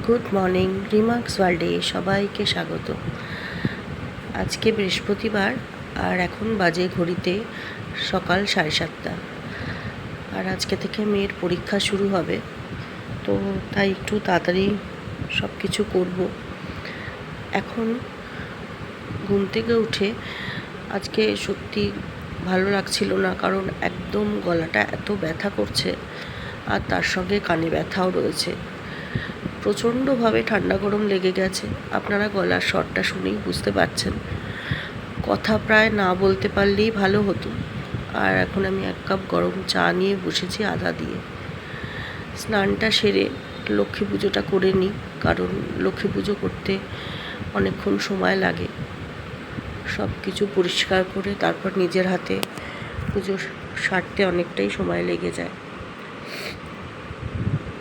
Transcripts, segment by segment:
Good morning, remarks ওয়ার্ল্ডে সবাইকে স্বাগত। আজকে বৃহস্পতিবার আর এখন বাজে ঘড়িতে সকাল 7:30। আর আজকে থেকে মেয়ের পরীক্ষা শুরু হবে, তো তাই একটু তাড়াতাড়ি সব কিছু করব। এখন ঘুম থেকে উঠে আজকে সত্যি ভালো লাগছিল না, কারণ একদম গলাটা এত ব্যথা করছে আর তার সঙ্গে কানে ব্যথাও রয়েছে। প্রচণ্ডভাবে ঠান্ডা গরম লেগে গেছে, আপনারা গলার স্বরটা শুনেই বুঝতে পারছেন। কথা প্রায় না বলতে পারলেই ভালো হতো। আর এখন আমি 1 কাপ গরম চা নিয়ে বসেছি আদা দিয়ে। স্নানটা সেরে লক্ষ্মী পুজোটা করে নিই, কারণ লক্ষ্মী পুজো করতে অনেকক্ষণ সময় লাগে। সব কিছু পরিষ্কার করে তারপর নিজের হাতে পুজো সারতে অনেকটাই সময় লেগে যায়।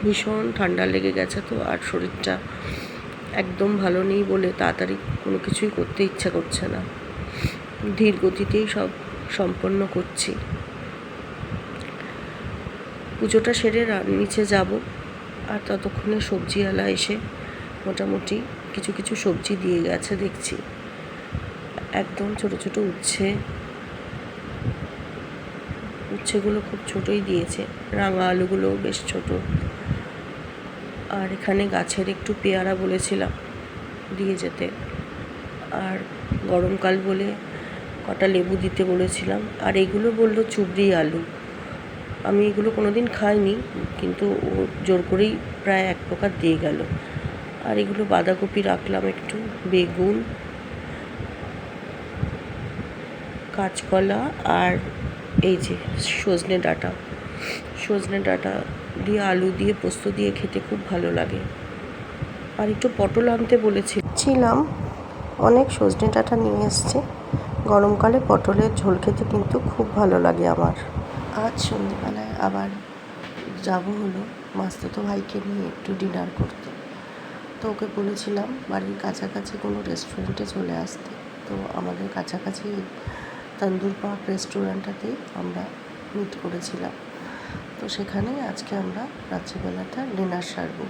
ভীষণ ঠান্ডা লেগে গেছে তো, আর শরীরটা একদম ভালো নেই বলে তাড়াতাড়ি কোনো কিছুই করতে ইচ্ছা করছে না। ধীর গতিতেই সব সম্পন্ন করছি। পুজোটা সেরে নিচে যাব, আর ততক্ষণে সবজিওয়ালা এসে মোটামুটি কিছু কিছু সবজি দিয়ে গেছে দেখছি। একদম ছোট ছোট উচ্ছেগুলো খুব ছোটই দিয়েছে, রাঙা আলুগুলোও বেশ ছোট। আর এখানে গাছের একটু পেয়ারা বলেছিলাম দিয়ে যেতে, আর গরমকাল বলে কটা লেবু দিতে বলেছিলাম। আর এগুলো বললো চুবড়ি আলু, আমি এগুলো কোনোদিন খাইনি, কিন্তু ও জোর করেই প্রায় 1 প্রকার দিয়ে গেল। আর এগুলো বাঁধাকপি রাখলাম, একটু বেগুন, কাঁচকলা, আর এই যে সজনে ডাঁটা দিয়ে আলু দিয়ে পোস্ত দিয়ে খেতে খুব ভালো লাগে। আর একটু পটল আনতে বলেছিলাম, অনেক সজনে ডাঁটা নিয়ে এসছে। গরমকালে পটলের ঝোল খেতে কিন্তু খুব ভালো লাগে আমার। আজ সন্ধ্যেবেলায় আবার যাব হলো মাস্তুতো ভাইকে নিয়ে একটু ডিনার করতে। তো ওকে বলেছিলাম বাড়ির কাছাকাছি কোনো রেস্টুরেন্টে চলে আসতে। তো আমাদের কাছাকাছি তন্দুর পার্ক রেস্টুরেন্টটাতেই আমরা মিট করেছিলাম। তো সেখানেই আজকে আমরা রাত্রিবেলাটা ডিনার সারবো।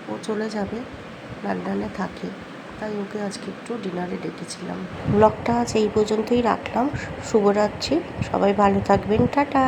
ও চলে যাবে, লন্ডনে থাকে, তাই ওকে আজকে একটু ডিনারে ডেকেছিলাম। ব্লগটা আজ এই পর্যন্তই রাখলাম। শুভরাত্রি, সবাই ভালো থাকবেন, টাটা।